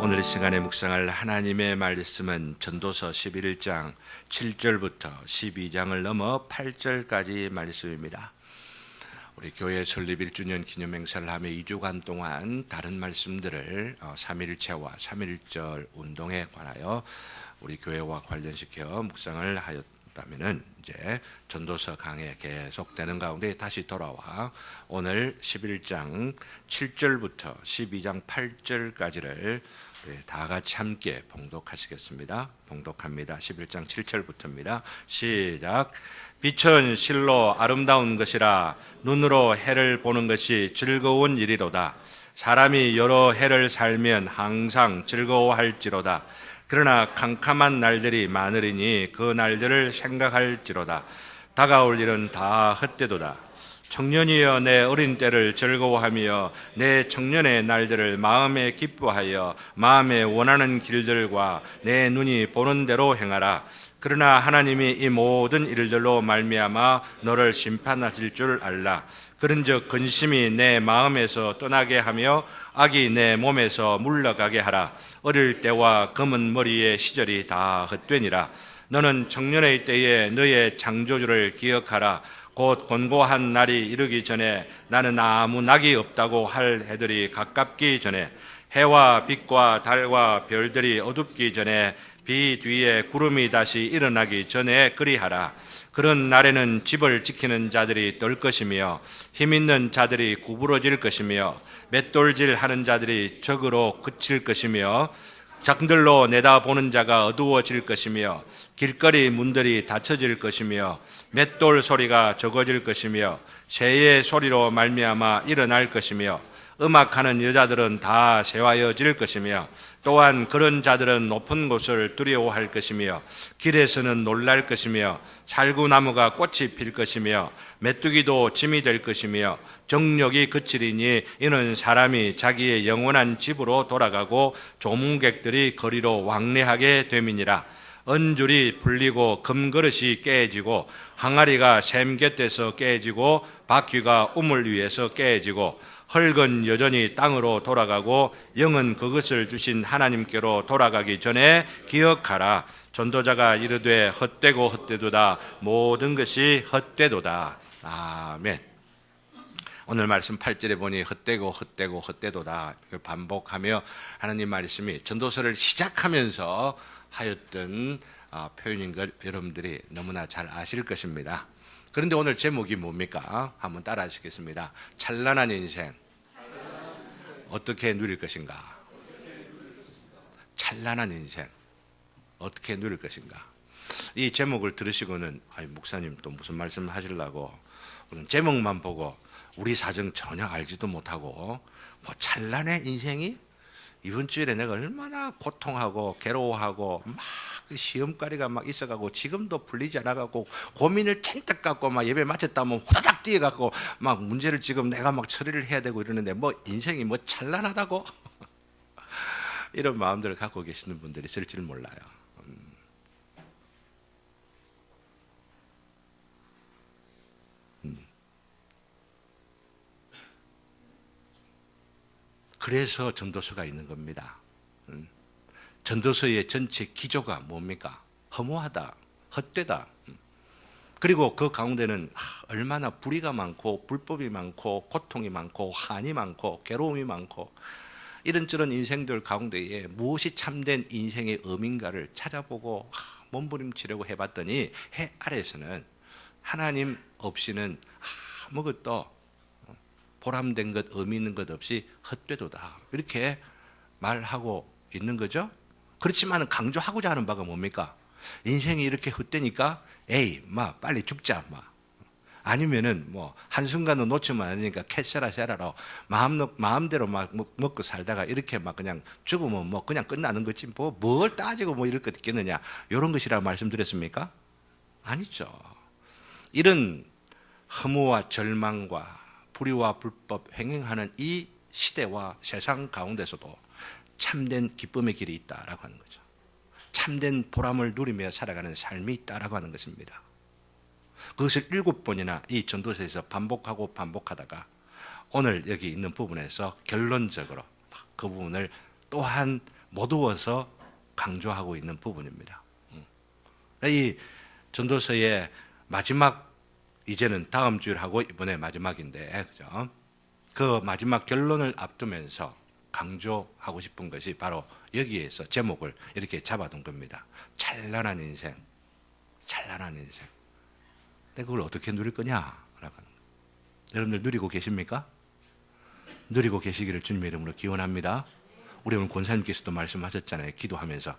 오늘 이 시간에 묵상할 하나님의 말씀은 전도서 11장 7절부터 12장을 넘어 8절까지 말씀입니다. 우리 교회 설립 1주년 기념 행사를 하며 2주간 동안 다른 말씀들을 3.1체와 3.1절 운동에 관하여 우리 교회와 관련시켜 묵상을 하였다면은 이제 전도서 강해 계속되는 가운데 다시 돌아와 오늘 11장 7절부터 12장 8절까지를 다 같이 함께 봉독하시겠습니다. 봉독합니다. 11장 7절부터입니다. 시작. 빛은 실로 아름다운 것이라 눈으로 해를 보는 것이 즐거운 일이로다. 사람이 여러 해를 살면 항상 즐거워할지로다. 그러나 캄캄한 날들이 많으리니 그 날들을 생각할지로다. 다가올 일은 다 헛되도다. 청년이여 내 어린 때를 즐거워하며 내 청년의 날들을 마음에 기뻐하여 마음에 원하는 길들과 내 눈이 보는 대로 행하라. 그러나 하나님이 이 모든 일들로 말미암아 너를 심판하실 줄 알라. 그런즉 근심이 내 마음에서 떠나게 하며 악이 내 몸에서 물러가게 하라. 어릴 때와 검은 머리의 시절이 다 헛되니라. 너는 청년의 때에 너의 창조주를 기억하라. 곧 곤고한 날이 이르기 전에 나는 아무 낙이 없다고 할 해들이 가깝기 전에 해와 빛과 달과 별들이 어둡기 전에 비 뒤에 구름이 다시 일어나기 전에 그리하라. 그런 날에는 집을 지키는 자들이 떨 것이며 힘있는 자들이 구부러질 것이며 맷돌질 하는 자들이 적으로 그칠 것이며 장들로 내다보는 자가 어두워질 것이며 길거리 문들이 닫혀질 것이며 맷돌 소리가 적어질 것이며 새의 소리로 말미암아 일어날 것이며 음악하는 여자들은 다 세화여질 것이며 또한 그런 자들은 높은 곳을 두려워할 것이며 길에서는 놀랄 것이며 살구나무가 꽃이 필 것이며 메뚜기도 짐이 될 것이며 정력이 그치리니 이는 사람이 자기의 영원한 집으로 돌아가고 조문객들이 거리로 왕래하게 됨이니라. 은줄이 풀리고 금그릇이 깨지고 항아리가 샘 곁에서 깨지고 바퀴가 우물 위에서 깨지고 흙은 여전히 땅으로 돌아가고 영은 그것을 주신 하나님께로 돌아가기 전에 기억하라. 전도자가 이르되 헛되고 헛되도다. 모든 것이 헛되도다. 아멘. 오늘 말씀 8절에 보니 헛되고 헛되고 헛되도다 반복하며 하나님 말씀이 전도서를 시작하면서 하였던 표현인 걸 여러분들이 너무나 잘 아실 것입니다. 그런데 오늘 제목이 뭡니까? 한번 따라 하시겠습니다. 찬란한 인생 어떻게 누릴 것인가? 찬란한 인생 어떻게 누릴 것인가? 이 제목을 들으시고는 목사님 또 무슨 말씀 하시려고 제목만 보고 우리 사정 전혀 알지도 못하고 뭐 찬란한 인생이 이번 주일에 내가 얼마나 고통하고 괴로워하고 막 시험거리가 막 있어가고 지금도 풀리지 않아가고 고민을 잔뜩 갖고 막 예배 마쳤다면 후다닥 뛰어갖고 막 문제를 지금 내가 막 처리를 해야 되고 이러는데 뭐 인생이 뭐 찬란하다고 이런 마음들을 갖고 계시는 분들이 있을 줄 몰라요. 그래서 전도서가 있는 겁니다. 전도서의 전체 기조가 뭡니까? 허무하다, 헛되다. 그리고 그 가운데는 얼마나 불의가 많고 불법이 많고 고통이 많고 한이 많고 괴로움이 많고 이런저런 인생들 가운데에 무엇이 참된 인생의 의미인가를 찾아보고 몸부림치려고 해봤더니 해 아래에서는 하나님 없이는 아무것도 보람된 것, 의미 있는 것 없이 헛되도다. 이렇게 말하고 있는 거죠. 그렇지만 강조하고자 하는 바가 뭡니까? 인생이 이렇게 헛되니까 빨리 죽자. 아니면은 한순간도 놓치면 안 되니까 캐세라 세라로 마음대로 막 먹고 살다가 이렇게 막 그냥 죽으면 그냥 끝나는 거지. 뭘 따지고 이럴 것 있겠느냐. 이런 것이라고 말씀드렸습니까? 아니죠. 이런 허무와 절망과 불의와 불법 행행하는 이 시대와 세상 가운데서도 참된 기쁨의 길이 있다라고 하는 거죠. 참된 보람을 누리며 살아가는 삶이 있다라고 하는 것입니다. 그것을 7번이나 이 전도서에서 반복하고 반복하다가 오늘 여기 있는 부분에서 결론적으로 그 부분을 또한 못 외워서 강조하고 있는 부분입니다. 이 전도서의 마지막, 이제는 다음 주를 하고 이번에 마지막인데, 그죠? 그 마지막 결론을 앞두면서 강조하고 싶은 것이 바로 여기에서 제목을 이렇게 잡아둔 겁니다. 찬란한 인생, 찬란한 인생. 근데 그걸 어떻게 누릴 거냐? 여러분들 누리고 계십니까? 누리고 계시기를 주님의 이름으로 기원합니다. 우리 오늘 권사님께서도 말씀하셨잖아요. 기도하면서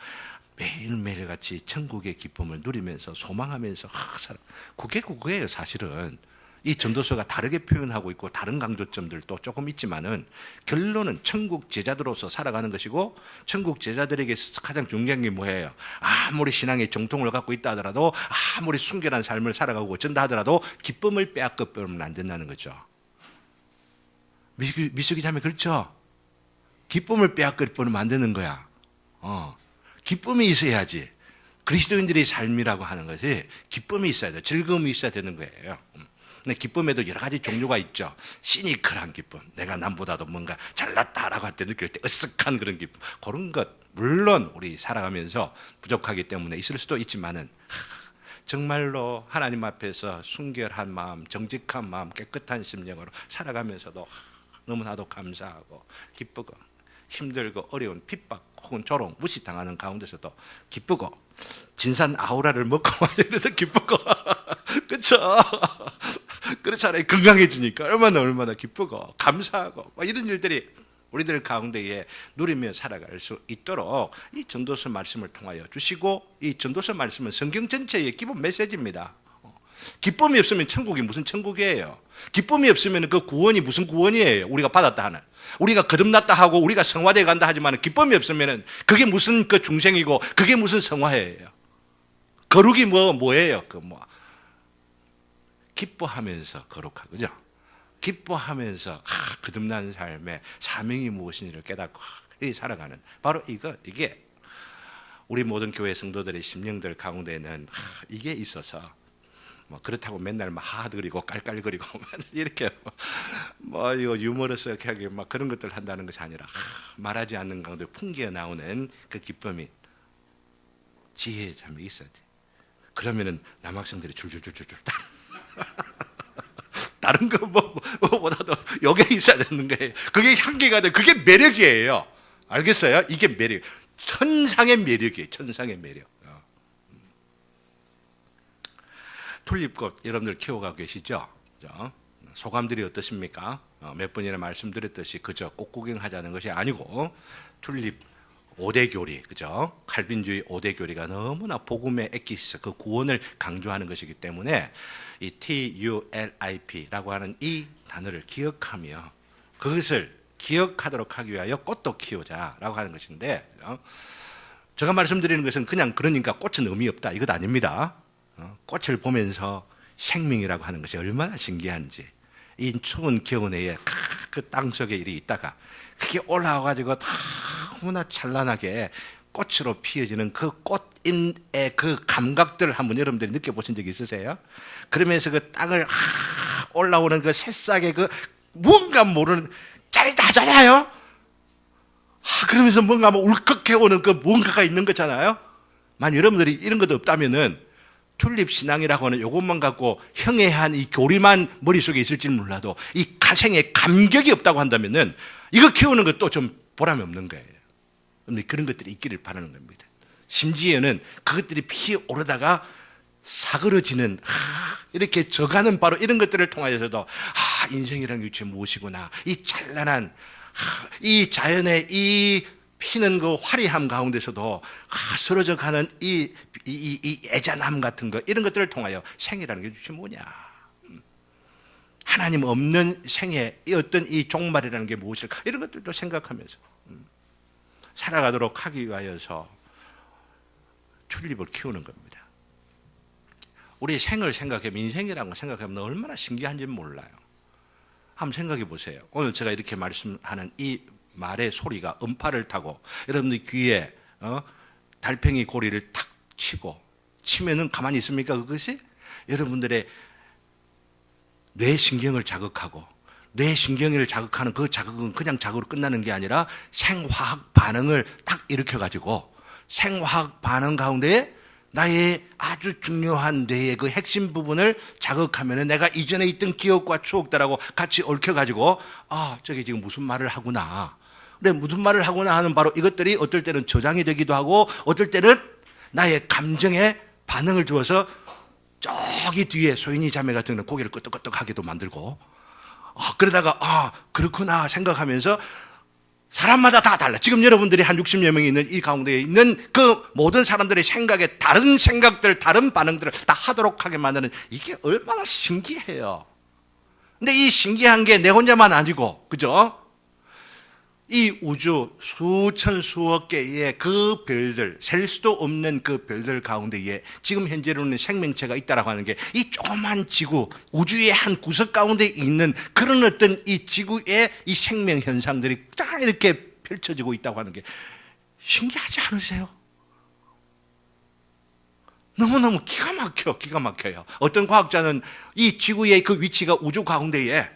매일매일 같이 천국의 기쁨을 누리면서 소망하면서 살아. 그게 그거예요. 사실은 이 전도서가 다르게 표현하고 있고 다른 강조점들도 조금 있지만은 결론은 천국 제자들로서 살아가는 것이고, 천국 제자들에게 가장 중요한 게 뭐예요? 아무리 신앙의 정통을 갖고 있다 하더라도, 아무리 순결한 삶을 살아가고 전다 하더라도 기쁨을 빼앗겨버리면 안 된다는 거죠. 미숙이 자매 그렇죠? 기쁨을 빼앗겨버리면 안 되는 거야. 기쁨이 있어야지. 그리스도인들의 삶이라고 하는 것이 기쁨이 있어야 돼. 즐거움이 있어야 되는 거예요. 근데 기쁨에도 여러 가지 종류가 있죠. 시니컬한 기쁨, 내가 남보다도 뭔가 잘났다라고 할 때 느낄 때 으쓱한 그런 기쁨, 그런 것 물론 우리 살아가면서 부족하기 때문에 있을 수도 있지만은, 정말로 하나님 앞에서 순결한 마음, 정직한 마음, 깨끗한 심령으로 살아가면서도 너무나도 감사하고 기쁘고, 힘들고 어려운 핍박 혹은 조롱, 무시당하는 가운데서도 기쁘고, 진산 아우라를 먹고 이래도 기쁘고 그렇죠? 그렇잖아요. 건강해지니까 얼마나 기쁘고 감사하고 이런 일들이 우리들 가운데에 누리며 살아갈 수 있도록 이 전도서 말씀을 통하여 주시고, 이 전도서 말씀은 성경 전체의 기본 메시지입니다. 기쁨이 없으면 천국이 무슨 천국이에요? 기쁨이 없으면 그 구원이 무슨 구원이에요? 우리가 받았다 하는, 우리가 거듭났다 하고 우리가 성화되어 간다 하지만 기쁨이 없으면 그게 무슨 그 중생이고 그게 무슨 성화예요? 거룩이 뭐예요? 기뻐하면서 거룩하고, 그죠? 기뻐하면서 거듭난 삶의 사명이 무엇인지를 깨닫고 살아가는, 바로 이게 우리 모든 교회 성도들의 심령들 가운데는 이게 있어서, 그렇다고 맨날 하드그리고 깔깔거리고 이렇게 이거 유머러스하게 그런 것들 한다는 것이 아니라, 말하지 않는 가운데 풍겨 나오는 그 기쁨이 지혜의 잠이 있어야 돼. 그러면은 남학생들이 줄줄줄줄 다른 거 뭐보다도 여기에 있어야 되는 거예요. 그게 향기가 돼. 그게 매력이에요. 알겠어요? 이게 매력. 천상의 매력이에요. 천상의 매력. 튤립꽃 여러분들 키워가고 계시죠? 소감들이 어떠십니까? 몇 번이나 말씀드렸듯이 그저 꽃 구경하자는 것이 아니고, 튤립 5대 교리, 그죠? 칼빈주의 5대 교리가 너무나 복음의 엑기스, 그 구원을 강조하는 것이기 때문에 이 TULIP라고 하는 이 단어를 기억하며 그것을 기억하도록 하기 위하여 꽃도 키우자라고 하는 것인데, 제가 말씀드리는 것은 그냥 그러니까 꽃은 의미 없다 이것 아닙니다. 꽃을 보면서 생명이라고 하는 것이 얼마나 신기한지, 이 추운 겨울에 그 땅속에 이리 있다가 그게 올라와가지고 너무나 찬란하게 꽃으로 피어지는 그 꽃인의 그 감각들을 한번 여러분들이 느껴보신 적이 있으세요? 그러면서 그 땅을 올라오는 그 새싹의 그 무언가 모르는 짜릿하잖아요. 그러면서 뭔가 울컥해오는 그 무언가가 있는 거잖아요. 만약 여러분들이 이런 것도 없다면은, 튤립 신앙이라고 하는 이것만 갖고 형해한 이 교리만 머릿속에 있을지 몰라도 이 가생의 감격이 없다고 한다면은 이거 키우는 것도 좀 보람이 없는 거예요. 그런 것들이 있기를 바라는 겁니다. 심지어는 그것들이 피어오르다가 사그러지는, 이렇게 져가는 바로 이런 것들을 통하여서도 인생이라는 게 유체 무엇이구나, 이 찬란한 이 자연의 이 피는 그 화려함 가운데서도 쓰러져 가는 이 애잔함 같은 거, 이런 것들을 통하여 생이라는 게 도대체 뭐냐, 하나님 없는 생의 어떤 이 종말이라는 게 무엇일까, 이런 것들도 생각하면서 살아가도록 하기 위하여서 튤립을 키우는 겁니다. 우리 생을 생각하면, 인생이라는 걸 생각하면 얼마나 신기한지 몰라요. 한번 생각해 보세요. 오늘 제가 이렇게 말씀하는 이 말의 소리가 음파를 타고 여러분들 귀에 달팽이 고리를 탁 치면은 가만히 있습니까? 그것이 여러분들의 뇌신경을 자극하고, 뇌신경을 자극하는 그 자극은 그냥 자극으로 끝나는 게 아니라 생화학 반응을 딱 일으켜가지고 생화학 반응 가운데 나의 아주 중요한 뇌의 그 핵심 부분을 자극하면 내가 이전에 있던 기억과 추억들하고 같이 얽혀가지고 저게 지금 무슨 말을 하구나. 그래, 무슨 말을 하구나 하는 바로 이것들이 어떨 때는 저장이 되기도 하고 어떨 때는 나의 감정에 반응을 주어서 저기 뒤에 소인이 자매 같은 경우는 고개를 끄덕끄덕하게도 만들고 그러다가 그렇구나 생각하면서 사람마다 다 달라. 지금 여러분들이 한 60여 명이 있는 이 가운데에 있는 그 모든 사람들의 생각에 다른 생각들, 다른 반응들을 다 하도록 하게 만드는 이게 얼마나 신기해요. 근데 이 신기한 게 내 혼자만 아니고, 그죠? 이 우주 수천 수억 개의 그 별들, 셀 수도 없는 그 별들 가운데에 지금 현재로는 생명체가 있다라고 하는 게 이 조그만 지구, 우주의 한 구석 가운데 있는 그런 어떤 이 지구의 이 생명 현상들이 딱 이렇게 펼쳐지고 있다고 하는 게 신기하지 않으세요? 너무너무 기가 막혀요. 어떤 과학자는 이 지구의 그 위치가 우주 가운데에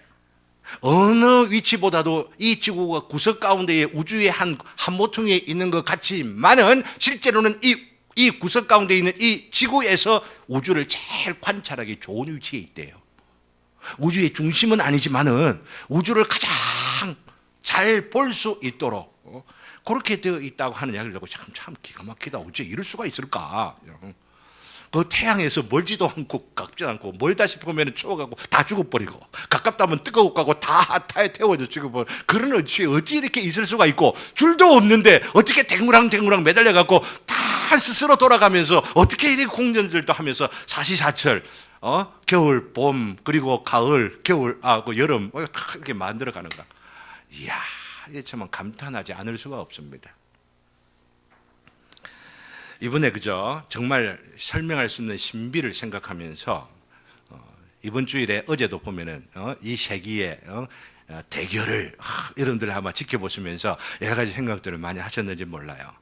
어느 위치보다도 이 지구가 구석 가운데에 우주의 한 모퉁이에 있는 것 같지만은 실제로는 이 구석 가운데 있는 이 지구에서 우주를 제일 관찰하기 좋은 위치에 있대요. 우주의 중심은 아니지만은 우주를 가장 잘 볼 수 있도록 그렇게 되어 있다고 하는 이야기를 듣고 참 기가 막히다. 어째 이럴 수가 있을까? 그 태양에서 멀지도 않고 가깝지도 않고 멀다 싶으면 추워가고 다 죽어버리고 가깝다면 뜨거워 가고 다 타에 태워져 죽어버려. 그런 어찌 이렇게 있을 수가 있고 줄도 없는데 어떻게 댕구랑 매달려 갖고 다 스스로 돌아가면서 어떻게 이렇게 공전들도 하면서 사시사철 겨울, 봄, 그리고 가을, 겨울, 그 여름 이렇게 만들어 가는가. 이야, 이게 참 감탄하지 않을 수가 없습니다. 이번에 그저 정말 설명할 수 없는 신비를 생각하면서 이번 주일에 어제도 보면은 이 세기의 대결을 여러분들 아마 지켜보시면서 여러 가지 생각들을 많이 하셨는지 몰라요.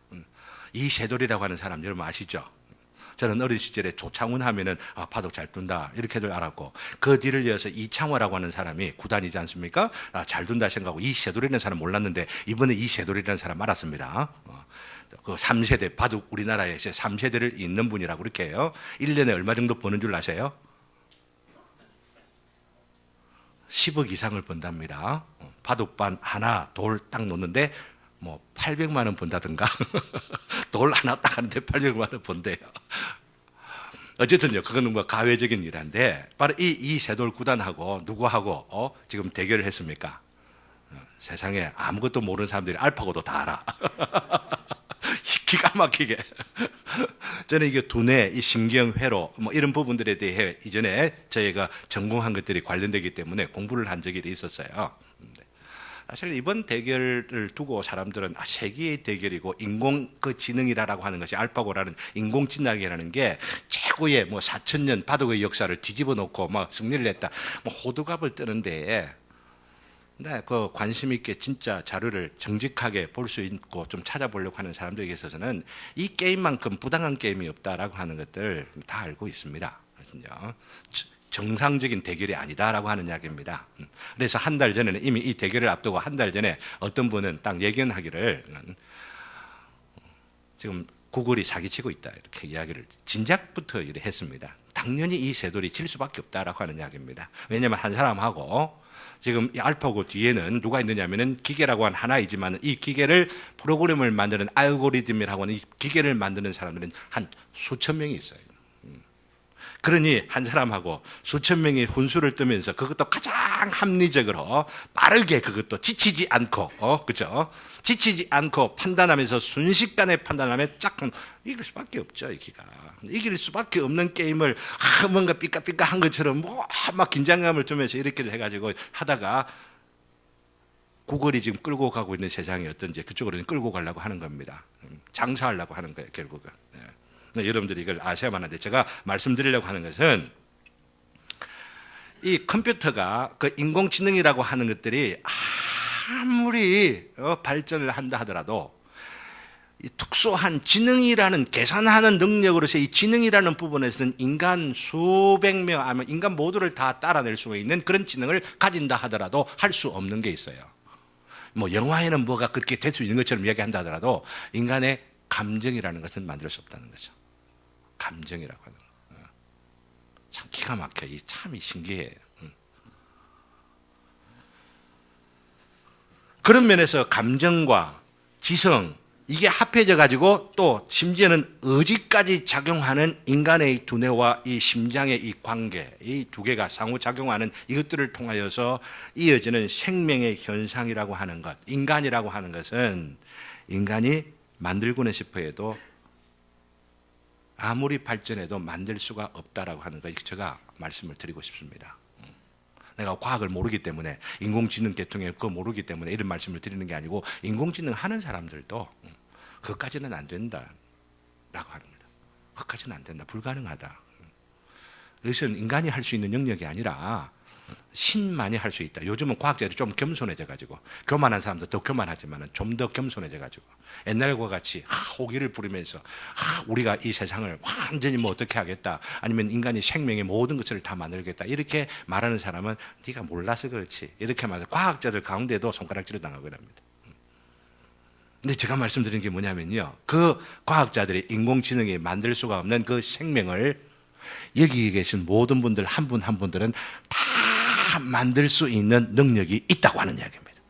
이 세돌이라고 하는 사람 여러분 아시죠? 저는 어린 시절에 조창훈 하면은 바둑 잘 둔다 이렇게들 알았고 그 뒤를 이어서 이창화라고 하는 사람이 구단이지 않습니까? 잘 둔다 생각하고 이 세돌이라는 사람 몰랐는데 이번에 이 세돌이라는 사람 알았습니다. 그 3세대 바둑 우리나라에 3세대를 잇는 분이라고 그렇게 해요. 1년에 얼마 정도 버는 줄 아세요? 10억 이상을 번답니다. 바둑반 하나 돌 딱 놓는데 800만 원 번다든가 돌 하나 딱 하는데 800만 원 번대요. 어쨌든요, 그거는 가외적인 일인데 바로 이 세돌 구단하고 누구하고 지금 대결을 했습니까? 세상에 아무것도 모르는 사람들이 알파고도 다 알아. 기가 막히게. 저는 이게 두뇌, 이 신경회로 이런 부분들에 대해 이전에 저희가 전공한 것들이 관련되기 때문에 공부를 한 적이 있었어요. 사실 이번 대결을 두고 사람들은 세계의 대결이고 인공 지능이라고 하는 것이 알파고라는 인공지능이라는 게 최고의 4,000년 바둑의 역사를 뒤집어 놓고 승리를 했다. 호두갑을 뜨는데 근데 그 관심 있게 진짜 자료를 정직하게 볼 수 있고 좀 찾아보려고 하는 사람들에게 있어서는 이 게임만큼 부당한 게임이 없다라고 하는 것들 다 알고 있습니다. 정상적인 대결이 아니다라고 하는 이야기입니다. 그래서 한 달 전에는 이미 이 대결을 앞두고 한 달 전에 어떤 분은 딱 예견하기를 지금 구글이 사기치고 있다 이렇게 이야기를 진작부터 했습니다. 당연히 이 세돌이 질 수밖에 없다라고 하는 이야기입니다. 왜냐하면 한 사람하고 지금 이 알파고 뒤에는 누가 있느냐면은 기계라고 하는 하나이지만 이 기계를 프로그램을 만드는 알고리즘이라고 하는 이 기계를 만드는 사람들은 한 수천 명이 있어요. 그러니 한 사람하고 수천 명이 혼수를 뜨면서 그것도 가장 합리적으로 빠르게 그것도 지치지 않고 그죠? 지치지 않고 판단하면서 순식간에 판단하면 짝 이길 수밖에 없죠. 이길 수밖에 없는 게임을 뭔가 삐까삐까한 것처럼 막 긴장감을 주면서 이렇게 해가지고 하다가 구글이 지금 끌고 가고 있는 세상이 어떤지 그쪽으로 끌고 가려고 하는 겁니다. 장사하려고 하는 거예요, 결국은. 여러분들이 이걸 아셔야만 하는데 제가 말씀드리려고 하는 것은 이 컴퓨터가 그 인공지능이라고 하는 것들이 아무리 발전을 한다 하더라도 이 특수한 지능이라는 계산하는 능력으로서 이 지능이라는 부분에서는 인간 수백 명 아니면 인간 모두를 다 따라낼 수 있는 그런 지능을 가진다 하더라도 할 수 없는 게 있어요. 뭐 영화에는 뭐가 그렇게 될 수 있는 것처럼 이야기한다 하더라도 인간의 감정이라는 것은 만들 수 없다는 거죠. 감정이라고 하는 거. 참 기가 막혀. 참 신기해. 그런 면에서 감정과 지성 이게 합해져 가지고 또 심지어는 의지까지 작용하는 인간의 두뇌와 이 심장의 이 관계, 이 두 개가 상호작용하는 이것들을 통하여서 이어지는 생명의 현상이라고 하는 것, 인간이라고 하는 것은 인간이 만들고는 싶어 해도 아무리 발전해도 만들 수가 없다라고 하는 것, 제가 말씀을 드리고 싶습니다. 내가 과학을 모르기 때문에, 인공지능 계통에 그거 모르기 때문에 이런 말씀을 드리는 게 아니고, 인공지능 하는 사람들도 그것까지는 안 된다라고 합니다. 그것까지는 안 된다. 불가능하다. 이것은 인간이 할 수 있는 영역이 아니라 신만이 할 수 있다. 요즘은 과학자들이 좀 겸손해져 가지고, 교만한 사람도 더 교만하지만 좀 더 겸손해져 가지고 옛날과 같이 호기를 부리면서 우리가 이 세상을 완전히 뭐 어떻게 하겠다, 아니면 인간이 생명의 모든 것을 다 만들겠다 이렇게 말하는 사람은 네가 몰라서 그렇지 이렇게 말해서 과학자들 가운데도 손가락질을 당하고 합니다. 근데 제가 말씀드리는 게 뭐냐면요, 그 과학자들이 인공지능이 만들 수가 없는 그 생명을 여기 계신 모든 분들 한 분 한 분들은 다 만들 수 있는 능력이 있다고 하는 이야기입니다.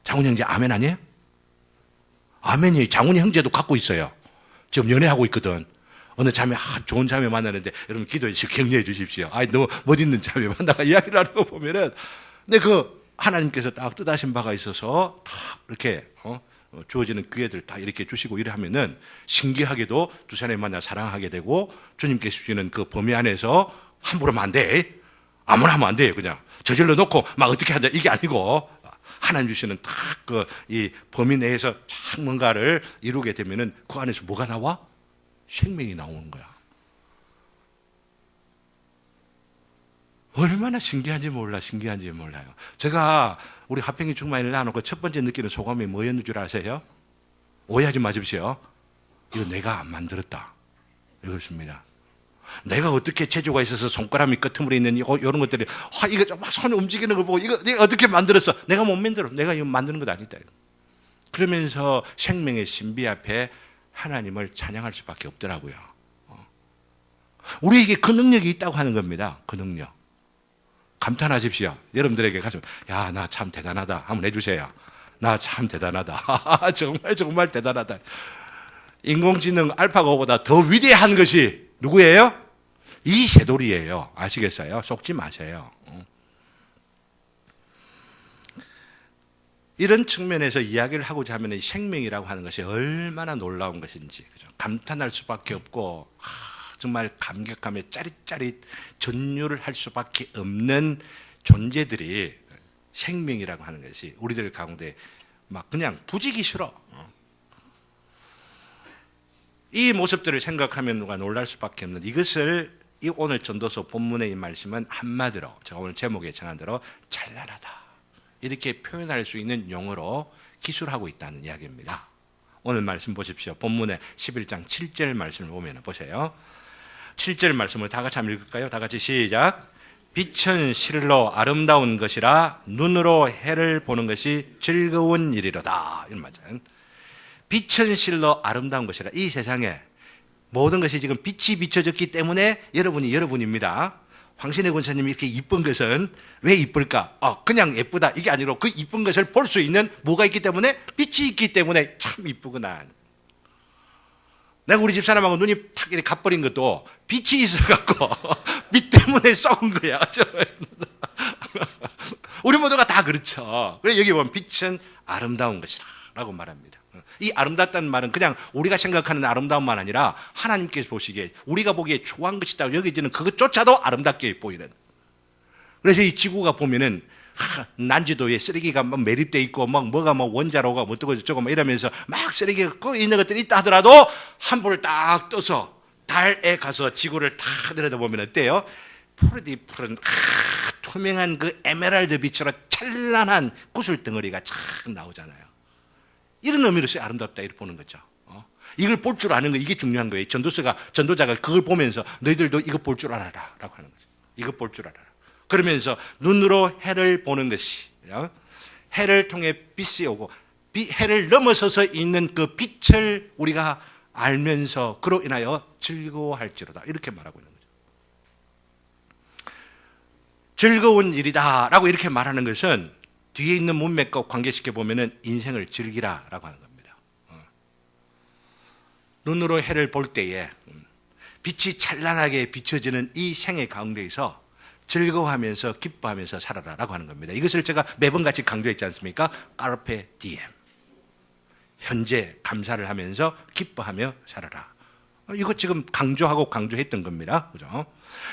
장훈 형제 아멘 아니에요? 아멘이. 장훈이 형제도 갖고 있어요. 지금 연애하고 있거든. 어느 자매 좋은 자매 만나는데 여러분 기도해 주시고 격려해 주십시오. 너무 멋있는 자매 만나가 이야기를 하는 거 보면은, 근데 그 하나님께서 딱 뜻하신 바가 있어서 다 이렇게 주어지는 기회들 다 이렇게 주시고 이래 하면은 신기하게도 두 사람이 만나 사랑하게 되고, 주님께서 주시는 그 범위 안에서 함부로 하면 안 돼. 아무나 하면 안 돼요. 그냥 저질러 놓고 막 어떻게 한다 이게 아니고, 하나님 주시는 딱 그 이 범위 내에서 쫙 뭔가를 이루게 되면은 그 안에서 뭐가 나와? 생명이 나오는 거야. 얼마나 신기한지 몰라요. 제가 우리 화평이 충만을 나누고 첫 번째 느끼는 소감이 뭐였는 줄 아세요? 오해하지 마십시오. 이거 내가 안 만들었다 이것입니다. 내가 어떻게 재주가 있어서 손가락이 끄트물에 있는 이런 것들이 이거 막 손이 움직이는 걸 보고 이거 내가 어떻게 만들었어? 내가 못 만들어. 내가 이거 만드는 것 아니다. 그러면서 생명의 신비 앞에 하나님을 찬양할 수밖에 없더라고요. 우리에게 그 능력이 있다고 하는 겁니다. 그 능력. 감탄하십시오. 여러분들에게 가서 야, 나 참 대단하다 한번 해주세요. 나 참 대단하다. 정말 대단하다. 인공지능 알파고보다 더 위대한 것이 누구예요? 이 새돌이에요. 아시겠어요? 속지 마세요. 이런 측면에서 이야기를 하고자 하면 이 생명이라고 하는 것이 얼마나 놀라운 것인지, 그죠? 감탄할 수밖에 없고 정말 감격하며 짜릿짜릿 전율을 할 수밖에 없는 존재들이, 생명이라고 하는 것이 우리들 가운데 막 그냥 부지기 싫어. 이 모습들을 생각하면 누가 놀랄 수밖에 없는, 이것을 이 오늘 전도서 본문의 이 말씀은 한마디로 제가 오늘 제목에 정한 대로 찬란하다 이렇게 표현할 수 있는 용어로 기술하고 있다는 이야기입니다. 오늘 말씀 보십시오. 본문의 11장 7절 말씀을 보면 보세요. 7절 말씀을 다 같이 한번 읽을까요? 다 같이 시작. 빛은 실로 아름다운 것이라 눈으로 해를 보는 것이 즐거운 일이로다. 이런 말씀. 빛은 실로 아름다운 것이라. 이 세상에 모든 것이 지금 빛이 비춰졌기 때문에 여러분이 여러분입니다. 황신혜 권사님이 이렇게 이쁜 것은 왜 이쁠까? 그냥 예쁘다 이게 아니라 그 이쁜 것을 볼 수 있는 뭐가 있기 때문에, 빛이 있기 때문에 참 이쁘구나. 내가 우리 집사람하고 눈이 탁 이렇게 가버린 것도 빛이 있어갖고 빛 때문에 썩은 거야. 우리 모두가 다 그렇죠. 그래서 여기 보면 빛은 아름다운 것이라 라고 말합니다. 이 아름답다는 말은 그냥 우리가 생각하는 아름다움만 아니라 하나님께서 보시기에 우리가 보기에 좋은 것이다 여기지는 그것조차도 아름답게 보이는. 그래서 이 지구가 보면은 난지도에 쓰레기가 막 매립돼 있고 막 뭐가 막 원자로가 뭐 어쩌고 저쩌고 막 이러면서 막 쓰레기가 있는 것들이 있다 하더라도 한 불을 딱 떠서 달에 가서 지구를 탁 내려다보면 어때요? 푸른 투명한 그 에메랄드 빛으로 찬란한 구슬덩어리가 착 나오잖아요. 이런 의미로서 아름답다 이렇게 보는 거죠. 이걸 볼 줄 아는 거, 이게 중요한 거예요. 전도자가 그걸 보면서 너희들도 이거 볼 줄 알아라 라고 하는 거죠. 이거 볼 줄 알아라. 그러면서 눈으로 해를 보는 것이 해를 통해 빛이 오고 해를 넘어서서 있는 그 빛을 우리가 알면서 그로 인하여 즐거워할지로다, 이렇게 말하고 있는 거죠. 즐거운 일이다 라고 이렇게 말하는 것은 뒤에 있는 문맥과 관계시켜 보면은 인생을 즐기라 라고 하는 겁니다. 눈으로 해를 볼 때에 빛이 찬란하게 비춰지는 이 생애 가운데에서 즐거워하면서 기뻐하면서 살아라 라고 하는 겁니다. 이것을 제가 매번 같이 강조했지 않습니까? 까르페 디엠, 현재 감사를 하면서 기뻐하며 살아라. 이거 지금 강조하고 강조했던 겁니다. 그죠?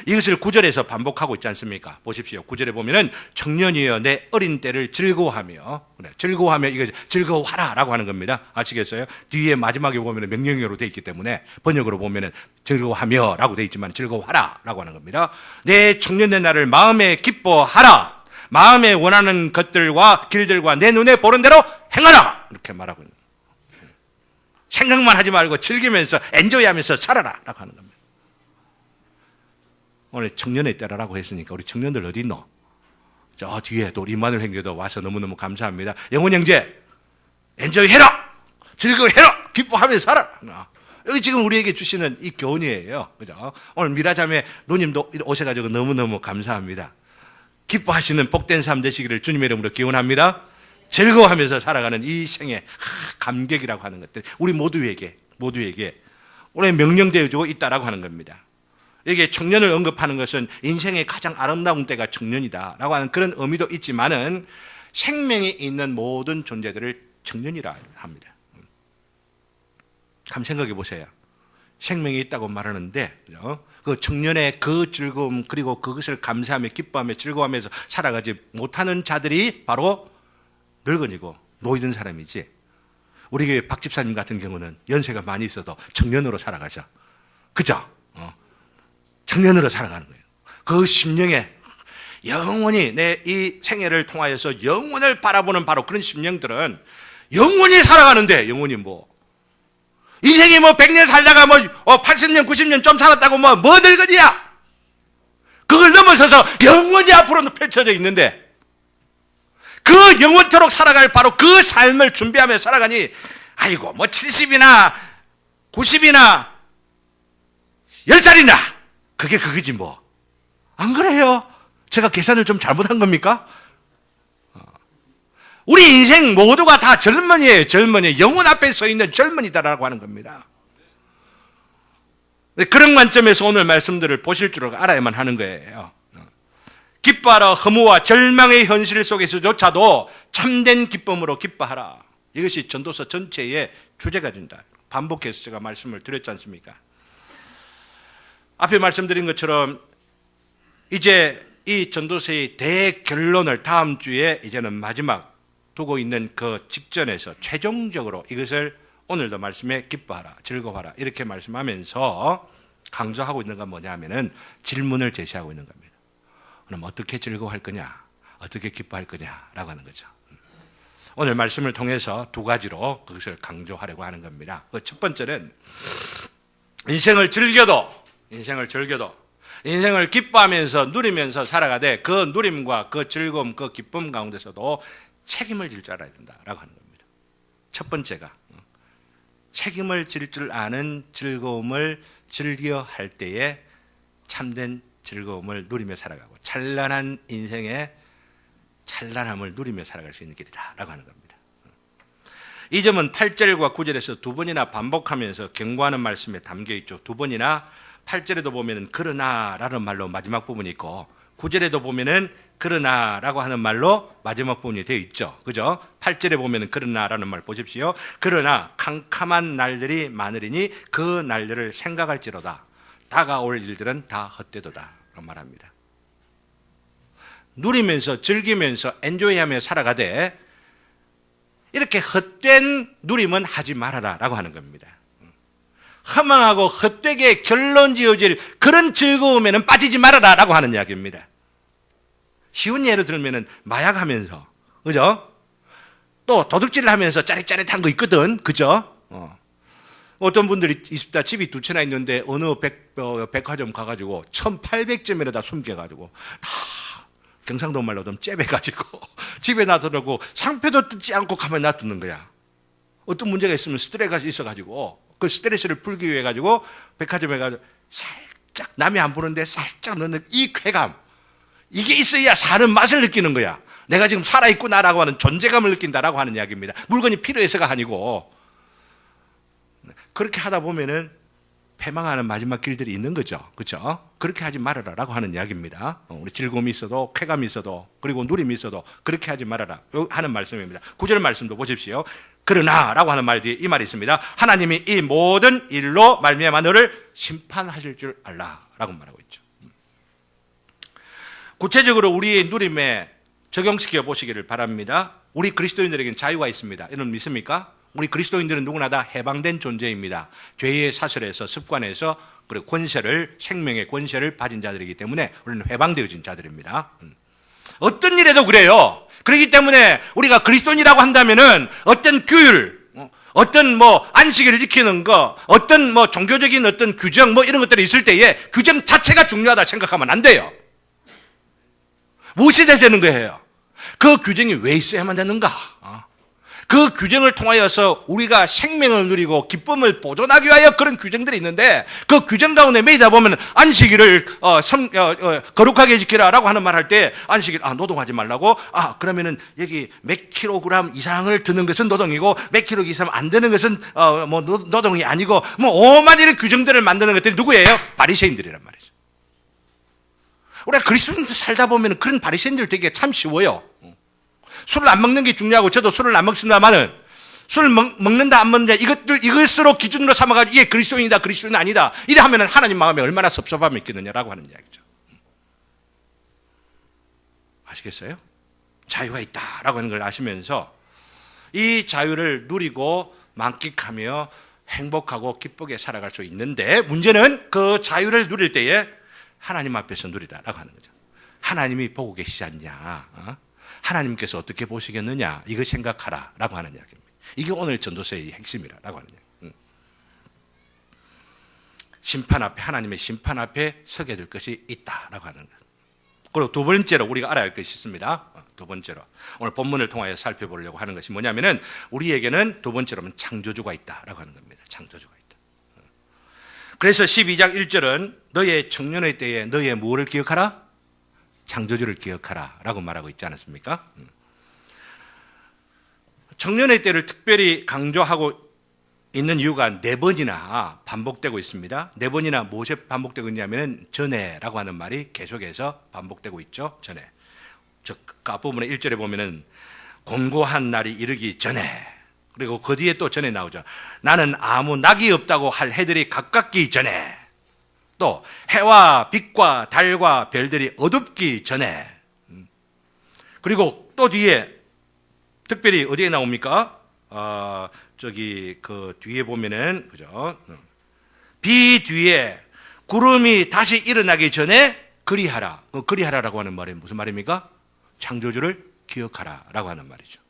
이것을 9절에서 반복하고 있지 않습니까? 보십시오. 9절에 보면은 청년이여 내 어린 때를 즐거워하며, 그래, 즐거워하며, 이거 즐거워하라 라고 하는 겁니다. 아시겠어요? 뒤에 마지막에 보면은 명령어로 되어 있기 때문에 번역으로 보면은 즐거워하며 라고 되어 있지만 즐거워하라 라고 하는 겁니다. 내 청년의 날을 마음에 기뻐하라. 마음에 원하는 것들과 길들과 내 눈에 보는 대로 행하라. 이렇게 말하고 있는 겁니다. 생각만 하지 말고 즐기면서 엔조이하면서 살아라 라고 하는 겁니다. 오늘 청년의 때라고 했으니까 우리 청년들 어디 있노? 저 뒤에 또 우리 임마누엘 형제도 와서 너무너무 감사합니다. 영훈 형제, 엔조이 해라! 즐거워해라! 기뻐하면서 살아라! 여기 지금 우리에게 주시는 이 교훈이에요. 그죠? 오늘 미라자매 누님도 오셔가지고 너무너무 감사합니다. 기뻐하시는 복된 삶 되시기를 주님의 이름으로 기원합니다. 즐거워하면서 살아가는 이 생의 감격이라고 하는 것들, 우리 모두에게 오늘 명령되어 주고 있다라고 하는 겁니다. 여기에 청년을 언급하는 것은 인생의 가장 아름다운 때가 청년이다라고 하는 그런 의미도 있지만은 생명이 있는 모든 존재들을 청년이라 합니다. 한번 생각해 보세요. 생명이 있다고 말하는데, 그죠? 그 청년의 그 즐거움, 그리고 그것을 감사하며 기뻐하며 즐거워하면서 살아가지 못하는 자들이 바로 늙은이고 노이든 사람이지. 우리 교회 박 집사님 같은 경우는 연세가 많이 있어도 청년으로 살아가죠. 그죠? 청년으로 살아가는 거예요. 그 심령에 영원히 내 이 생애를 통하여서 영원을 바라보는 바로 그런 심령들은 영원히 살아가는데, 영원히 뭐 인생이 뭐 100년 살다가 뭐 80년 90년 좀 살았다고 뭐 늙은이야. 그걸 넘어서서 영원히 앞으로는 펼쳐져 있는데 그 영원토록 살아갈 바로 그 삶을 준비하며 살아가니, 아이고 뭐 70이나 90이나 10살이나 그게 그거지 뭐. 안 그래요? 제가 계산을 좀 잘못한 겁니까? 우리 인생 모두가 다 젊은이에요. 젊은이. 영혼 앞에 서 있는 젊은이다라고 하는 겁니다. 그런 관점에서 오늘 말씀들을 보실 줄 알아야만 하는 거예요. 기뻐하라. 허무와 절망의 현실 속에서조차도 참된 기쁨으로 기뻐하라. 이것이 전도서 전체의 주제가 된다. 반복해서 제가 말씀을 드렸지 않습니까? 앞에 말씀드린 것처럼 이제 이 전도서의 대결론을 다음 주에 이제는 마지막 두고 있는 그 직전에서 최종적으로 이것을 오늘도 말씀에 기뻐하라, 즐거워하라 이렇게 말씀하면서 강조하고 있는 건 뭐냐 하면은 질문을 제시하고 있는 겁니다. 그럼 어떻게 즐거워할 거냐, 어떻게 기뻐할 거냐라고 하는 거죠. 오늘 말씀을 통해서 두 가지로 그것을 강조하려고 하는 겁니다. 그 첫 번째는 인생을 즐겨도 인생을 기뻐하면서 누리면서 살아가되 그 누림과 그 즐거움, 그 기쁨 가운데서도 책임을 질 줄 알아야 된다라고 하는 겁니다. 첫 번째가 책임을 질 줄 아는 즐거움을 즐겨 할 때에 참된 즐거움을 누리며 살아가고 찬란한 인생의 찬란함을 누리며 살아갈 수 있는 길이다라고 하는 겁니다. 이 점은 8절과 9절에서 두 번이나 반복하면서 경고하는 말씀에 담겨 있죠. 두 번이나 8절에도 보면은 그러나라는 말로 마지막 부분이 있고 9절에도 보면은 그러나라고 하는 말로 마지막 부분이 되어 있죠. 그죠? 8절에 보면은 그러나라는 말 보십시오. 그러나 캄캄한 날들이 많으리니 그 날들을 생각할지로다. 다가올 일들은 다 헛되도다. 라고 말합니다. 누리면서 즐기면서 엔조이하며 살아가되 이렇게 헛된 누림은 하지 말아라 라고 하는 겁니다. 허망하고 헛되게 결론 지어질 그런 즐거움에는 빠지지 말아라 라고 하는 이야기입니다. 쉬운 예를 들면은 마약하면서, 그죠? 또 도둑질을 하면서 짜릿짜릿한 거 있거든, 그죠? 어떤 분들이 있습니다. 집이 두 채나 있는데 어느 백화점 가가지고 1800점에다 숨겨가지고 다 경상도 말로 좀 째배가지고 집에 놔두고 상표도 뜯지 않고 가만히 놔두는 거야. 어떤 문제가 있으면 스트레스가 있어가지고 그 스트레스를 풀기 위해 가지고 백화점에 가서 살짝 남이 안 보는데 살짝 넣는 이 쾌감, 이게 있어야 사는 맛을 느끼는 거야. 내가 지금 살아있구나라고 하는 존재감을 느낀다라고 하는 이야기입니다. 물건이 필요해서가 아니고. 그렇게 하다 보면은 패망하는 마지막 길들이 있는 거죠. 그렇죠? 그렇게 하지 말아라라고 하는 이야기입니다. 우리 즐거움이 있어도 쾌감이 있어도 그리고 누림이 있어도 그렇게 하지 말아라 하는 말씀입니다. 9절 말씀도 보십시오. 그러나라고 하는 말 뒤에 이 말이 있습니다. 하나님이 이 모든 일로 말미암아 너를 심판하실 줄 알라라고 말하고 있죠. 구체적으로 우리의 누림에 적용시켜 보시기를 바랍니다. 우리 그리스도인들에게는 자유가 있습니다. 여러분 믿습니까? 우리 그리스도인들은 누구나 다 해방된 존재입니다. 죄의 사슬에서, 습관에서, 그리고 권세를, 생명의 권세를 가진 자들이기 때문에 우리는 해방되어진 자들입니다. 어떤 일에도 그래요. 그렇기 때문에 우리가 그리스도인이라고 한다면은 어떤 규율, 어떤 안식일을 지키는 거, 어떤 종교적인 어떤 규정 이런 것들이 있을 때에 규정 자체가 중요하다 생각하면 안 돼요. 무엇이 되는 거예요? 그 규정이 왜 있어야만 되는가? 그 규정을 통하여서 우리가 생명을 누리고 기쁨을 보존하기 위하여 그런 규정들이 있는데 그 규정 가운데 매이다 보면 안식일을 거룩하게 지키라라고 하는 말 할 때 안식일 노동하지 말라고 그러면은 여기 몇 킬로그램 이상을 드는 것은 노동이고 몇 킬로 이상 안 되는 것은 노동이 아니고 오만 이런 규정들을 만드는 것들이 누구예요? 바리새인들이란 말이죠. 우리가 그리스도인들 살다 보면 그런 바리새인들 되게 참 쉬워요. 술을 안 먹는 게 중요하고 저도 술을 안 먹습니다만은 술을 먹는다 안 먹는다 이것으로 기준으로 삼아가지고 이게 그리스도인이다 그리스도인 아니다 이래 하면은 하나님 마음에 얼마나 섭섭함이 있겠느냐라고 하는 이야기죠. 아시겠어요? 자유가 있다라고 하는 걸 아시면서 이 자유를 누리고 만끽하며 행복하고 기쁘게 살아갈 수 있는데 문제는 그 자유를 누릴 때에 하나님 앞에서 누리라라고 하는 거죠. 하나님이 보고 계시지 않냐? 하나님께서 어떻게 보시겠느냐? 이거 생각하라라고 하는 이야기입니다. 이게 오늘 전도서의 핵심이라고 하는 이야기. 심판 앞에 하나님의 심판 앞에 서게 될 것이 있다라고 하는 것. 그리고 두 번째로 우리가 알아야 할 것이 있습니다. 두 번째로 오늘 본문을 통하여 살펴보려고 하는 것이 뭐냐면은 우리에게는 두 번째로는 창조주가 있다라고 하는 겁니다. 창조주가 있다. 그래서 12장 1절은 너의 청년의 때에 너의 무엇을 기억하라? 창조주를 기억하라 라고 말하고 있지 않았습니까? 청년의 때를 특별히 강조하고 있는 이유가 4번이나 반복되고 있습니다. 4번이나 무엇에 반복되고 있냐면 전에라고 하는 말이 계속해서 반복되고 있죠. 전에. 즉 앞부분의 1절에 보면은 곤고한 날이 이르기 전에, 그리고 그 뒤에 또 전에 나오죠. 나는 아무 낙이 없다고 할 해들이 가깝기 전에, 또 해와 빛과 달과 별들이 어둡기 전에, 그리고 또 뒤에 특별히 어디에 나옵니까? 그 뒤에 보면은 그죠? 비 뒤에 구름이 다시 일어나기 전에 그리하라. 그리하라라고 하는 말이 무슨 말입니까? 창조주를 기억하라라고 하는 말이죠.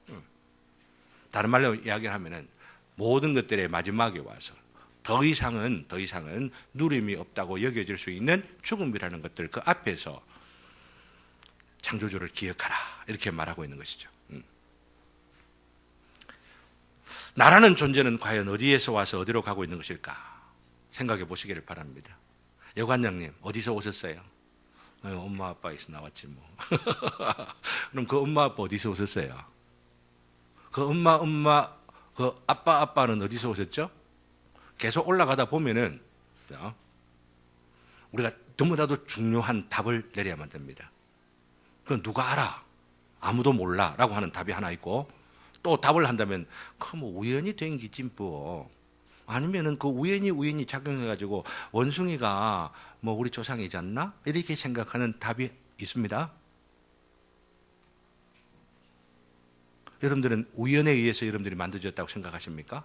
다른 말로 이야기하면은 모든 것들의 마지막에 와서 더 이상은 누림이 없다고 여겨질 수 있는 죽음이라는 것들 그 앞에서 창조주를 기억하라 이렇게 말하고 있는 것이죠. 나라는 존재는 과연 어디에서 와서 어디로 가고 있는 것일까 생각해 보시기를 바랍니다. 여관장님 어디서 오셨어요? 엄마 아빠에서 나왔지 뭐. 그럼 그 엄마 아빠 어디서 오셨어요? 그 엄마 그 아빠는 어디서 오셨죠? 계속 올라가다 보면은 우리가 너무나도 중요한 답을 내려야만 됩니다. 그건 누가 알아? 아무도 몰라 라고 하는 답이 하나 있고, 또 답을 한다면 그 뭐 우연히 된 기지 뭐, 아니면은 그 우연히 작용해가지고 원숭이가 뭐 우리 조상이지 않나? 이렇게 생각하는 답이 있습니다. 여러분들은 우연에 의해서 여러분들이 만들어졌다고 생각하십니까?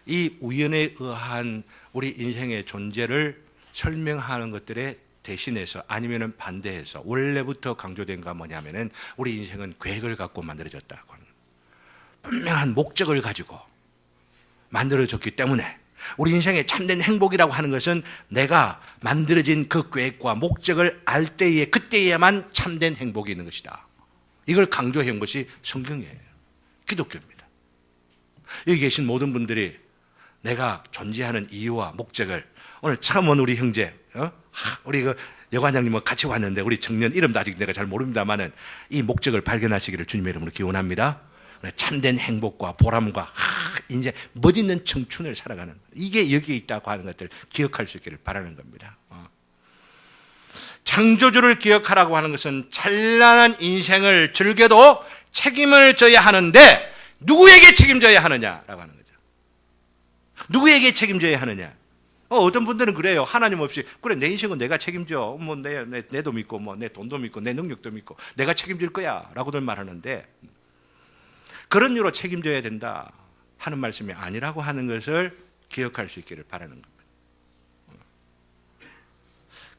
이 우연에 의한 우리 인생의 존재를 설명하는 것들에 대신해서 아니면 반대해서 원래부터 강조된 거 뭐냐면은 우리 인생은 계획을 갖고 만들어졌다고 하는, 분명한 목적을 가지고 만들어졌기 때문에 우리 인생의 참된 행복이라고 하는 것은 내가 만들어진 그 계획과 목적을 알 때에 그때에야만 참된 행복이 있는 것이다. 이걸 강조해온 것이 성경이에요. 기독교입니다. 여기 계신 모든 분들이 내가 존재하는 이유와 목적을 오늘 처음 온 우리 형제, 우리 그 여관장님 같이 왔는데 우리 청년 이름도 아직 내가 잘 모릅니다만은 이 목적을 발견하시기를 주님의 이름으로 기원합니다. 참된 행복과 보람과 이제 멋있는 청춘을 살아가는 이게 여기에 있다고 하는 것들 기억할 수 있기를 바라는 겁니다. 창조주를 기억하라고 하는 것은 찬란한 인생을 즐겨도 책임을 져야 하는데 누구에게 책임져야 하느냐라고 하는 거죠. 누구에게 책임져야 하느냐? 어떤 분들은 그래요. 하나님 없이 그래 내 인생은 내가 책임져. 뭐 내도 믿고 뭐 내 돈도 믿고 내 능력도 믿고 내가 책임질 거야라고들 말하는데 그런 이유로 책임져야 된다 하는 말씀이 아니라고 하는 것을 기억할 수 있기를 바라는 겁니다.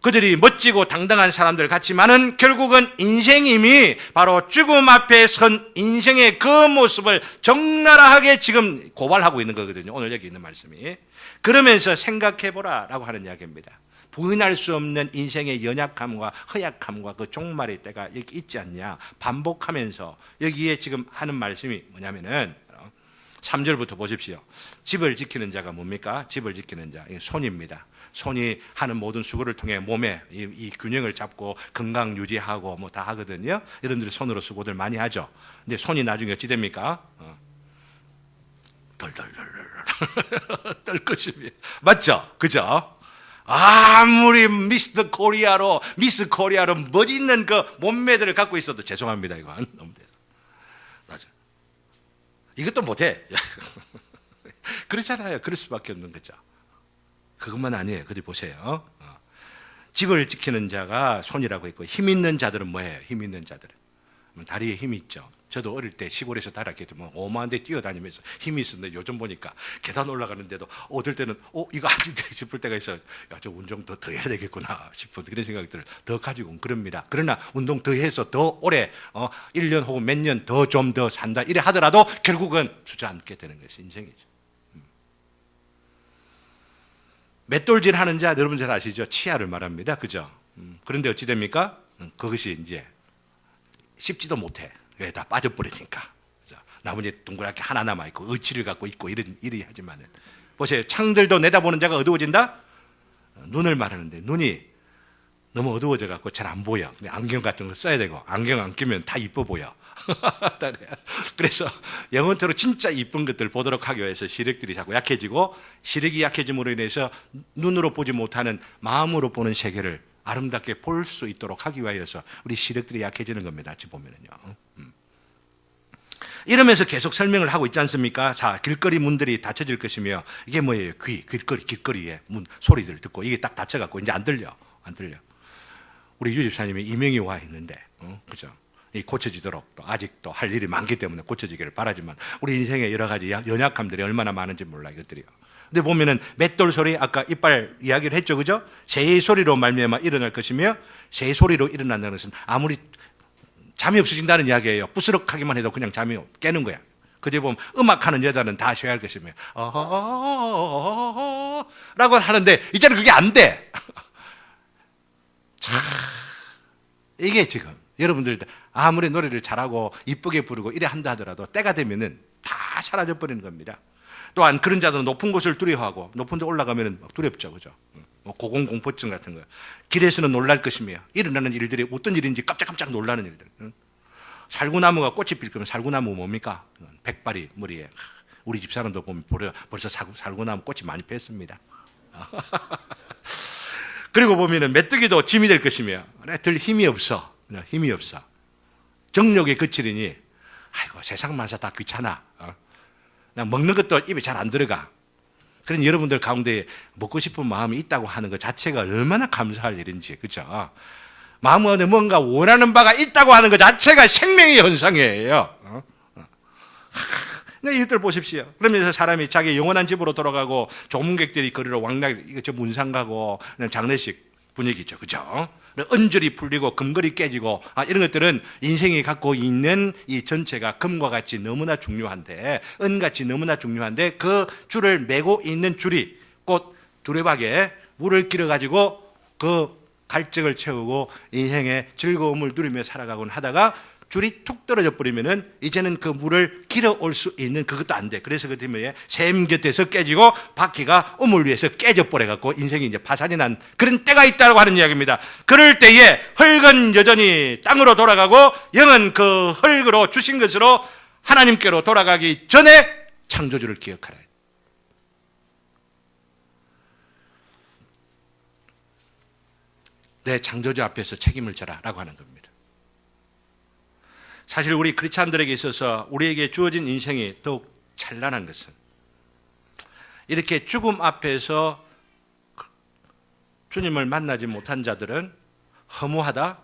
그들이 멋지고 당당한 사람들 같지만은 결국은 인생임이 바로 죽음 앞에 선 인생의 그 모습을 적나라하게 지금 고발하고 있는 거거든요. 오늘 여기 있는 말씀이. 그러면서 생각해보라 라고 하는 이야기입니다. 부인할 수 없는 인생의 연약함과 허약함과 그 종말의 때가 여기 있지 않냐 반복하면서 여기에 지금 하는 말씀이 뭐냐면은 3절부터 보십시오. 집을 지키는 자가 뭡니까? 집을 지키는 자, 손입니다. 손이 하는 모든 수고를 통해 몸에 이 균형을 잡고 건강 유지하고 뭐 다 하거든요. 여러분들이 손으로 수고들 많이 하죠. 근데 손이 나중에 어찌 됩니까? 덜덜덜 떨 것입니다. 맞죠? 그죠? 아무리 미스 코리아로 멋있는 그 몸매들을 갖고 있어도 죄송합니다. 이건 너무 맞아. 이것도 못해. 그렇잖아요. 그럴 수밖에 없는 거죠. 그것만 아니에요. 그들 보세요. 집을 지키는 자가 손이라고 있고 힘 있는 자들은 뭐예요? 힘 있는 자들은 다리에 힘이 있죠. 저도 어릴 때 시골에서 달았기 때문에 오만 대 뛰어다니면서 힘이 있었는데 요즘 보니까 계단 올라가는데도 어떨 때는 이거 아직도 싶을 때가 있어요. 야, 저 운동 더 해야 되겠구나 싶은 그런 생각들을 더 가지고 그럽니다. 그러나 운동 더 해서 더 오래 1년 혹은 몇 년 더 좀 더 산다 이래 하더라도 결국은 주저앉게 되는 것이 인생이죠. 맷돌질 하는 자 여러분 잘 아시죠? 치아를 말합니다. 그죠? 그런데 어찌 됩니까? 그것이 이제 씹지도 못해. 왜? 다 빠져버리니까. 그죠? 나머지 동그랗게 하나 남아있고 의치를 갖고 있고 이리 하지만은 보세요. 창들도 내다보는 자가 어두워진다? 눈을 말하는데 눈이 너무 어두워져 갖고 잘 안 보여. 안경 같은 거 써야 되고 안경 안 끼면 다 이뻐 보여. 그래서 영혼토로 진짜 이쁜 것들 보도록 하기 위해서 시력들이 자꾸 약해지고 시력이 약해짐으로 인해서 눈으로 보지 못하는 마음으로 보는 세계를 아름답게 볼 수 있도록 하기 위해서 우리 시력들이 약해지는 겁니다. 지금 보면은요. 이러면서 계속 설명을 하고 있지 않습니까? 길거리 문들이 닫혀질 것이며 이게 뭐예요? 길거리에 문 소리들 듣고 이게 딱 닫혀갖고 이제 안 들려. 우리 유 집사님이 이명이 와 있는데, 그죠? 이 고쳐지도록 또 아직도 할 일이 많기 때문에 고쳐지기를 바라지만 우리 인생의 여러 가지 연약함들이 얼마나 많은지 몰라 이것들이요. 근데 보면은 맷돌 소리 아까 이빨 이야기를 했죠, 그죠? 새 소리로 말미암아 일어날 것이며 새 소리로 일어난다는 것은 아무리 잠이 없어진다는 이야기예요. 부스럭하기만 해도 그냥 잠이 깨는 거야. 그제 보면 음악하는 여자는 다 쉬어야 할 것이며 라고 하는데 이제는 그게 안 돼. 이게 지금 여러분들 아무리 노래를 잘하고 이쁘게 부르고 이래 한다 하더라도 때가 되면은 다 사라져 버리는 겁니다. 또한 그런 자들은 높은 곳을 두려워하고 높은 데 올라가면은 막 두렵죠, 그죠? 고공공포증 같은 거. 길에서는 놀랄 것이며 일어나는 일들이 어떤 일인지 깜짝깜짝 놀라는 일들. 살구나무가 꽃이 필 거면 살구나무 뭡니까? 백발이 머리에. 우리 집 사람도 보면 벌써 살구나무 꽃이 많이 폈습니다. 그리고 보면은 메뚜기도 짐이 될 것이며 들 힘이 없어. 정욕에 그치리니 아이고 세상 만사 다 귀찮아. 그냥 먹는 것도 입에 잘 안 들어가. 그런 여러분들 가운데 먹고 싶은 마음이 있다고 하는 것 자체가 얼마나 감사할 일인지, 그죠? 마음 안에 뭔가 원하는 바가 있다고 하는 것 자체가 생명의 현상이에요. 이것들 보십시오. 그러면서 사람이 자기 영원한 집으로 돌아가고 조문객들이 거리로 왕래하고 문상 가고 장례식 분위기죠. 그죠? 은줄이 풀리고 금걸이 깨지고 이런 것들은 인생이 갖고 있는 이 전체가 금과 같이 너무나 중요한데, 은같이 너무나 중요한데, 그 줄을 메고 있는 줄이 곧 두레박에 물을 길어가지고 그 갈증을 채우고 인생의 즐거움을 누리며 살아가곤 하다가 줄이 툭 떨어져 버리면은 이제는 그 물을 길어올 수 있는 그것도 안 돼. 그래서 그 때문에 샘 곁에서 깨지고 바퀴가 우물 위에서 깨져 버려 갖고 인생이 이제 파산이 난 그런 때가 있다고 하는 이야기입니다. 그럴 때에 흙은 여전히 땅으로 돌아가고 영은 그 흙으로 주신 것으로 하나님께로 돌아가기 전에 창조주를 기억하라. 내 창조주 앞에서 책임을 져라라고 하는 겁니다. 사실 우리 크리스찬들에게 있어서 우리에게 주어진 인생이 더욱 찬란한 것은 이렇게 죽음 앞에서 주님을 만나지 못한 자들은 허무하다,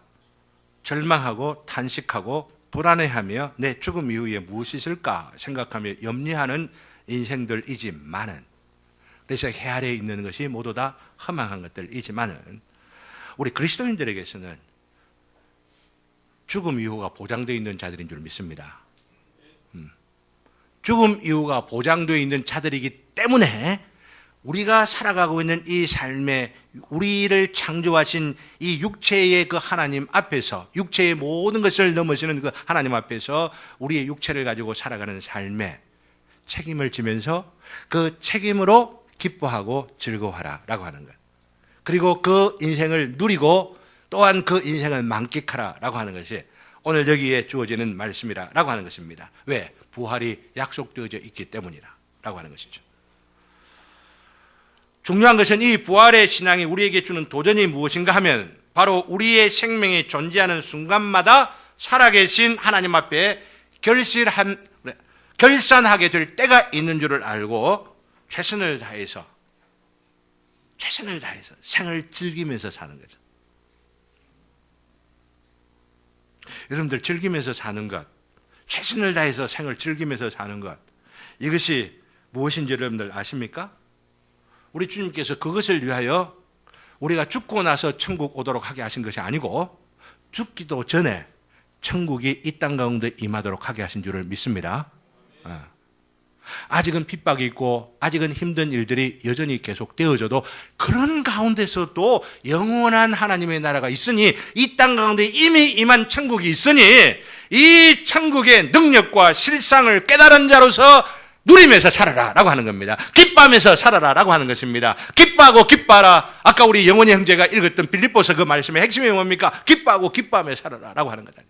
절망하고 탄식하고 불안해하며 내 죽음 이후에 무엇이 있을까 생각하며 염려하는 인생들이지만은, 그래서 해 아래에 있는 것이 모두 다 허망한 것들이지만은 우리 그리스도인들에게서는 죽음 이후가 보장되어 있는 자들인 줄 믿습니다. 죽음 이후가 보장되어 있는 자들이기 때문에 우리가 살아가고 있는 이 삶에 우리를 창조하신 이 육체의 그 하나님 앞에서, 육체의 모든 것을 넘어서는 그 하나님 앞에서 우리의 육체를 가지고 살아가는 삶에 책임을 지면서 그 책임으로 기뻐하고 즐거워하라라고 하는 것. 그리고 그 인생을 누리고 또한 그 인생을 만끽하라라고 하는 것이 오늘 여기에 주어지는 말씀이라고 하는 것입니다. 왜? 부활이 약속되어져 있기 때문이라고 하는 것이죠. 중요한 것은 이 부활의 신앙이 우리에게 주는 도전이 무엇인가 하면 바로 우리의 생명이 존재하는 순간마다 살아계신 하나님 앞에 결산하게 될 때가 있는 줄을 알고 최선을 다해서 생을 즐기면서 사는 거죠. 여러분들 즐기면서 사는 것, 최선을 다해서 생을 즐기면서 사는 것, 이것이 무엇인지 여러분들 아십니까? 우리 주님께서 그것을 위하여 우리가 죽고 나서 천국 오도록 하게 하신 것이 아니고 죽기도 전에 천국이 이 땅 가운데 임하도록 하게 하신 줄을 믿습니다. 아직은 핍박이 있고 아직은 힘든 일들이 여전히 계속되어져도 그런 가운데서도 영원한 하나님의 나라가 있으니, 이 땅 가운데 이미 임한 천국이 있으니 이 천국의 능력과 실상을 깨달은 자로서 누리면서 살아라 라고 하는 겁니다. 기뻐하면서 살아라 라고 하는 것입니다. 기뻐하고 기뻐하라. 아까 우리 영원히 형제가 읽었던 빌립보서 그 말씀의 핵심이 뭡니까? 기뻐하고 기뻐하며 살아라 라고 하는 거다.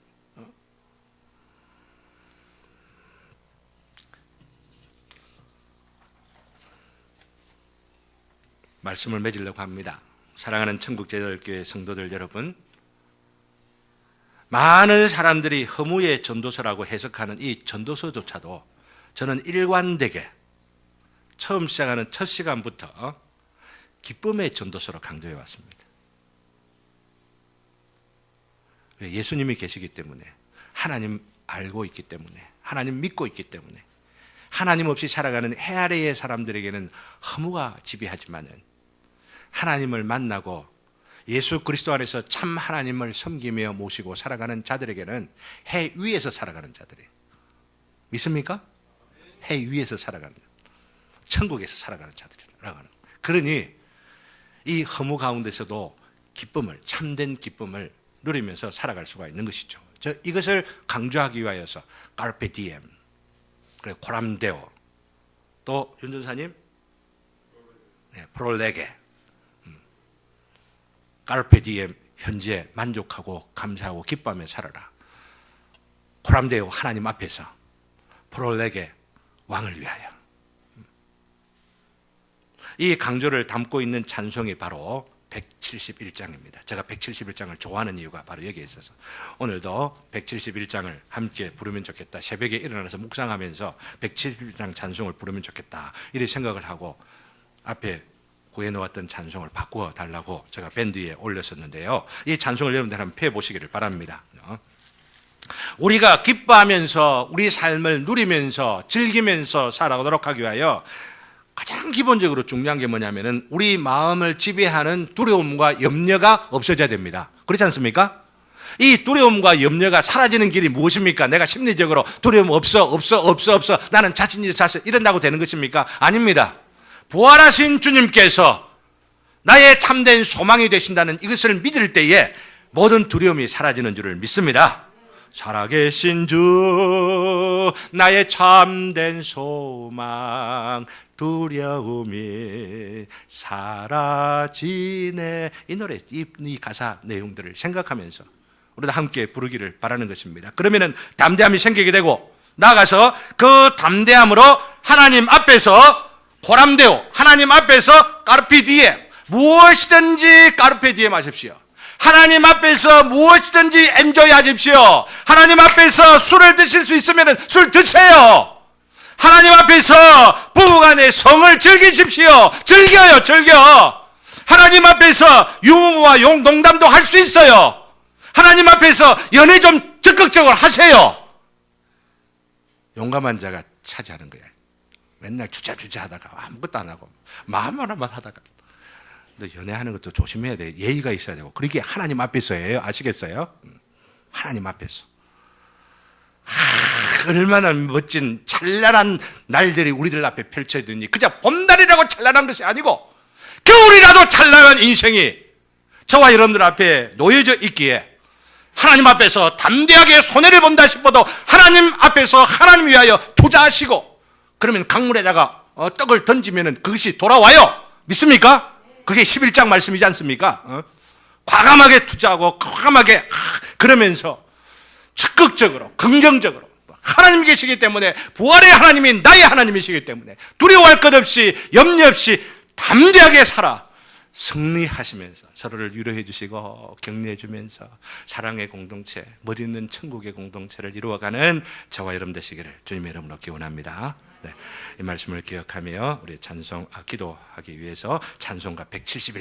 말씀을 맺으려고 합니다. 사랑하는 천국제자교회 성도들 여러분, 많은 사람들이 허무의 전도서라고 해석하는 이 전도서조차도 저는 일관되게 처음 시작하는 첫 시간부터 기쁨의 전도서로 강조해 왔습니다. 예수님이 계시기 때문에, 하나님 알고 있기 때문에, 하나님 믿고 있기 때문에, 하나님 없이 살아가는 해 아래의 사람들에게는 허무가 지배하지만은 하나님을 만나고 예수 그리스도 안에서 참 하나님을 섬기며 모시고 살아가는 자들에게는 해 위에서 살아가는 자들이에요. 믿습니까? 해 위에서 살아가는, 천국에서 살아가는 자들이라고 하는. 그러니 이 허무 가운데서도 기쁨을, 참된 기쁨을 누리면서 살아갈 수가 있는 것이죠. 이것을 강조하기 위하여서 카르페 디엠, 그리고 코람데오, 또 윤전사님 프롤레게, 카르페 디엠, 현재 만족하고 감사하고 기뻐하며 살아라. 코람데오, 하나님 앞에서. 프롤레게, 왕을 위하여. 이 강조를 담고 있는 찬송이 바로 171장입니다. 제가 171장을 좋아하는 이유가 바로 여기에 있어서 오늘도 171장을 함께 부르면 좋겠다. 새벽에 일어나서 묵상하면서 171장 찬송을 부르면 좋겠다. 이렇게 생각을 하고 앞에 구해놓았던 찬송을 바꾸어 달라고 제가 밴드에 올렸었는데요. 이 찬송을 여러분들 한번 펴보시기를 바랍니다. 우리가 기뻐하면서 우리 삶을 누리면서 즐기면서 살아가도록 하기 위하여 가장 기본적으로 중요한 게 뭐냐면은 우리 마음을 지배하는 두려움과 염려가 없어져야 됩니다. 그렇지 않습니까? 이 두려움과 염려가 사라지는 길이 무엇입니까? 내가 심리적으로 두려움 없어 나는 자신이 자신 이런다고 되는 것입니까? 아닙니다. 부활하신 주님께서 나의 참된 소망이 되신다는 이것을 믿을 때에 모든 두려움이 사라지는 줄을 믿습니다. 살아계신 주 나의 참된 소망 두려움이 사라지네. 이 노래 이 가사 내용들을 생각하면서 우리도 함께 부르기를 바라는 것입니다. 그러면은 담대함이 생기게 되고 나아가서 그 담대함으로 하나님 앞에서 보람되어 하나님 앞에서 까르페 디엠 무엇이든지 까르페 디엠 하십시오. 하나님 앞에서 무엇이든지 엔조이 하십시오. 하나님 앞에서 술을 드실 수 있으면 술 드세요. 하나님 앞에서 부부간의 성을 즐기십시오. 즐겨. 하나님 앞에서 유머와 농담도 할 수 있어요. 하나님 앞에서 연애 좀 적극적으로 하세요. 용감한 자가 차지하는 거야. 맨날 주자 하다가 아무것도 안 하고 마음만 하다가. 근데 연애하는 것도 조심해야 돼. 예의가 있어야 되고. 그렇게 하나님 앞에서예요. 아시겠어요? 하나님 앞에서. 얼마나 멋진 찬란한 날들이 우리들 앞에 펼쳐지니 그저 봄날이라고 찬란한 것이 아니고 겨울이라도 찬란한 인생이 저와 여러분들 앞에 놓여져 있기에 하나님 앞에서 담대하게 손해를 본다 싶어도 하나님 앞에서 하나님 위하여 투자하시고 그러면 강물에다가 떡을 던지면 그것이 돌아와요. 믿습니까? 그게 11장 말씀이지 않습니까? 과감하게 투자하고 과감하게 그러면서 적극적으로 긍정적으로 하나님이 계시기 때문에 부활의 하나님이 나의 하나님이시기 때문에 두려워할 것 없이 염려 없이 담대하게 살아 승리하시면서 서로를 위로해 주시고 격려해 주면서 사랑의 공동체, 멋있는 천국의 공동체를 이루어가는 저와 여러분 되시기를 주님의 이름으로 기원합니다. 네, 이 말씀을 기억하며 우리 기도하기 위해서 찬송가 171